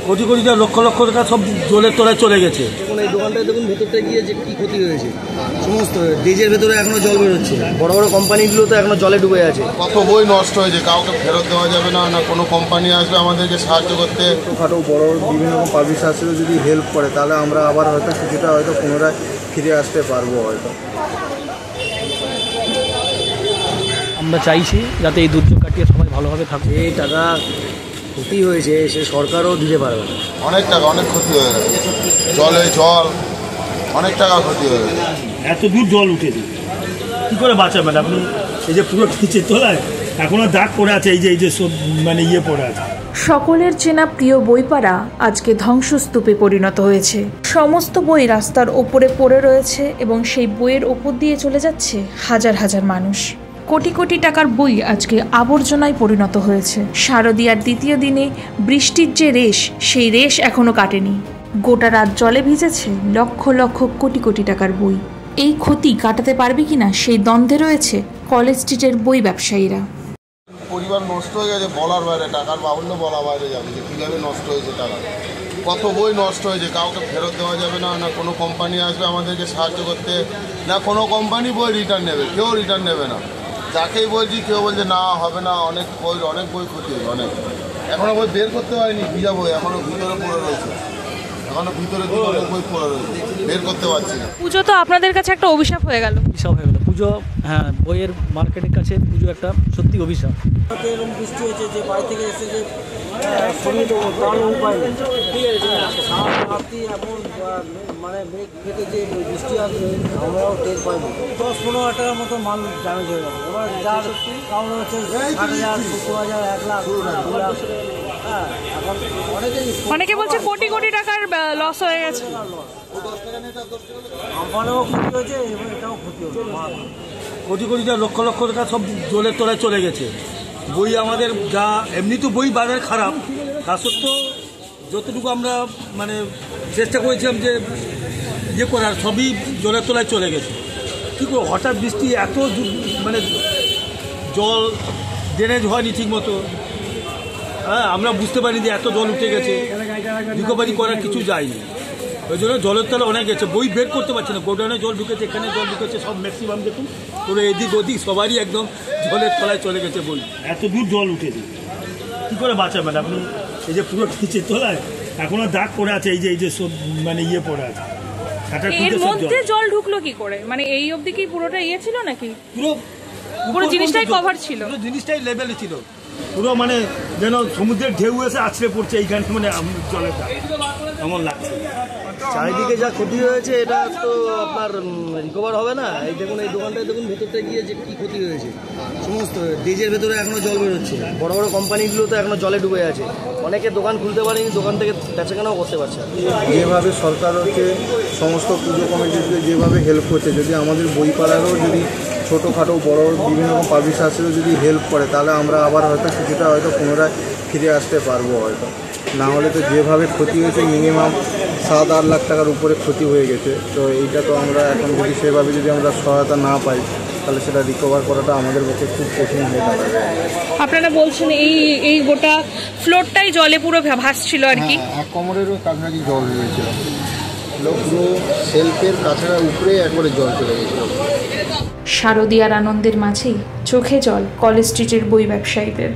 কোটি কোটি টাকা লক্ষ লক্ষ টাকা সব জলের তলায় চলে গেছে। দেখুন এই দোকানটায় দেখুন ভেতরটা গিয়ে যে কি ক্ষতি হয়েছে, সমস্ত ড্রেজের ভেতরে এখনো জল বেরোচ্ছে, বড় বড় কোম্পানিগুলো তো এখনো জলে ডুবে আছে। কত বই নষ্ট হয়েছে, কাউকে ফেরত দেওয়া যাবে না, না কোনো কোম্পানি আসবে আমাদেরকে সাহায্য করতে। ছোটোখাটো বড় বিভিন্ন রকম পাবলিক সার্ভিসে যদি হেল্প করে তাহলে আমরা আবার হয়তো কিছুটা হয়তো পুনরায় ফিরে আসতে পারবো। হয়তো আমরা চাইছি যাতে এই দুর্যোগ কাটিয়ে সবাই ভালোভাবে থাকবে। এই টাকা ক্ষতি হয়েছে সে সরকারও দিতে পারবে না। অনেক টাকা, অনেক ক্ষতি হয়ে গেছে, জল অনেক টাকা ক্ষতি হয়ে গেছে। এত দূর জল উঠেছে, কী করে বাঁচাবেন আপনি? এই যে পুরো নিচের তলায় এখনো দাগ পড়ে আছে, এই যে সব মানে পড়ে আছে। সকলের চেনা প্রিয় বইপাড়া আজকে ধ্বংসস্তূপে পরিণত হয়েছে। সমস্ত বই রাস্তার ওপরে পড়ে রয়েছে এবং সেই বইয়ের ওপর দিয়ে চলে যাচ্ছে হাজার হাজার মানুষ। কোটি কোটি টাকার বই আজকে আবর্জনায় পরিণত হয়েছে। শারদীয়ার দ্বিতীয় দিনে বৃষ্টির যে রেশ, সেই রেশ এখনো কাটেনি। গোটা রাত জলে ভিজেছে লক্ষ লক্ষ কোটি কোটি টাকার বই। এই ক্ষতি কাটাতে পারবে কিনা সেই দ্বন্দ্বে রয়েছে কলেজ স্ট্রিটের বই ব্যবসায়ীরা। পরিবার নষ্ট হয়ে গেছে, বলার বাইরে, টাকার বাহুল্য বলা বাইরে যাবে যে কীভাবে নষ্ট হয়েছে টাকা। কত বই নষ্ট হয়েছে, কাউকে ফেরত দেওয়া যাবে না, না কোনো কোম্পানি আসবে আমাদেরকে সাহায্য করতে, না কোনো কোম্পানি বই রিটার্ন নেবে, কেউ রিটার্ন নেবে না। যাকেই বলছি কেউ বলছে না হবে না, অনেক বই ক্ষতি হয়েছে, অনেক। এখনও বই বের করতে পারিনি, ভিজা বই এখনও ভিতরে পড়ে রয়েছে, এখনও ভিতরে অনেক বই পড়ে রয়েছে, বের করতে পারছি না। পুজো তো আপনাদের কাছে একটা অভিশাপ হয়ে গেল। পুজো, হ্যাঁ, বইয়ের মার্কেটের কাছে পুজো একটা সত্যি অভিশাপ। এরকম বৃষ্টি হয়েছে যে বাড়ি থেকে এসে যে শরীর তারও উপায় নেই, ঠিক আছে। রাত্রি এখন মানে মেঘ কেটে যে বৃষ্টি আসবে আমরাও টের পাইনি। 10-15 টাকার মতো মাল ড্যামেজ হয়ে যাবে। এবার যার কারণ হচ্ছে 60,000, 70,000, 1 লাখ, 2 লাখ। হ্যাঁ, এখন অনেকে বলছে কোটি কোটি টাকার লস হয়ে গেছে। আমারও ক্ষতি হয়েছে এবং এটাও ক্ষতি হয়েছে। কোটি কোটি টাকা লক্ষ লক্ষ টাকা সব জলের তলায় চলে গেছে। বই আমাদের যা এমনি তো বই বাজার খারাপ, তা সত্ত্বেও যতটুকু আমরা মানে চেষ্টা করেছিলাম যে করার, সবই জলের তলায় চলে গেছে। কী করে হঠাৎ বৃষ্টি এত মানে জল ড্রেনেজ হয়নি ঠিক মতো। হ্যাঁ, আমরা বুঝতে পারিনি যে এত জল উঠে গেছে, রিকভারি করার কিছু যায়নি। ওই জন্য জলের তলা অনেক গেছে, বই বের করতে পারছে না। গোডাউনে জল ঢুকেছে, এখানে জল ঢুকেছে, সব ম্যাক্সিমাম দেখুন পুরো এদিক ওদিক সবারই একদম জলের তলায় চলে গেছে বই। এত দূর জল উঠেছে, কী করে বাঁচাবেন আপনি? এই যে পুরো নিচের তলায় এখনো দাগ পড়ে আছে, এই যে সব মানে পড়ে আছে। এর মধ্যে জল ঢুকলো কি করে? মানে এই অবধি কি পুরোটা ছিল নাকি? পুরো জিনিসটাই কভার ছিল, পুরো জিনিসটাই লেভেলে ছিল, পুরো মানে যেন সমুদ্রের ঢেউ এসে আছড়ে পড়ছে এইখানে, মানে জলেটা এমন লাগছে। চারিদিকে যা ক্ষতি হয়েছে এটা তো আপনার রিকভার হবে না। এই দেখুন এই দোকানটায় দেখুন ভেতরটা গিয়ে যে কি ক্ষতি হয়েছে, সমস্ত ড্রেজের ভেতরে এখনো জল বেরোচ্ছে, বড় বড় কোম্পানিগুলো তো এখনো জলে ডুবে আছে। অনেকে দোকান খুলতে পারেনি, দোকান থেকে বেচাকেনাও করতে পারছে না। যেভাবে সরকার হচ্ছে সমস্ত পুজো কমিটিকে যেভাবে হেল্প করছে, যদি আমাদের বইপাড়ারও যদি ছোটোখাটো বড় বিভিন্ন রকম পাবলিক সার্ভিসে যদি হেল্প করে তাহলে আমরা আবার হয়তো কিছুটা হয়তো পুনরায় ফিরে আসতে পারবো। হয়তো না হলে তো যেভাবে ক্ষতি হয়েছে মিনিমাম 7-8 লাখ টাকার উপরে ক্ষতি হয়ে গেছে। তো এইটা তো আমরা এখন যদি সেভাবে যদি আমরা সহায়তা না পাই তাহলে সেটা রিকভার করাটা আমাদের পক্ষে খুব কঠিন হয়ে দাঁড়াবে। আপনারা বলছেন এই গোটা ফ্লোরটাই জলে পুরো ভাসছিল আর কি? এক কোমরেরও কাছাকাছি জল হয়েছিল, পুরো সেলফের কাছাকাছি উপরে একবারে জল চলে গেছিল। শারদীয়ার আনন্দের মাঝেই চোখে জল কলেজ স্ট্রিটের বই ব্যবসায়ীদের।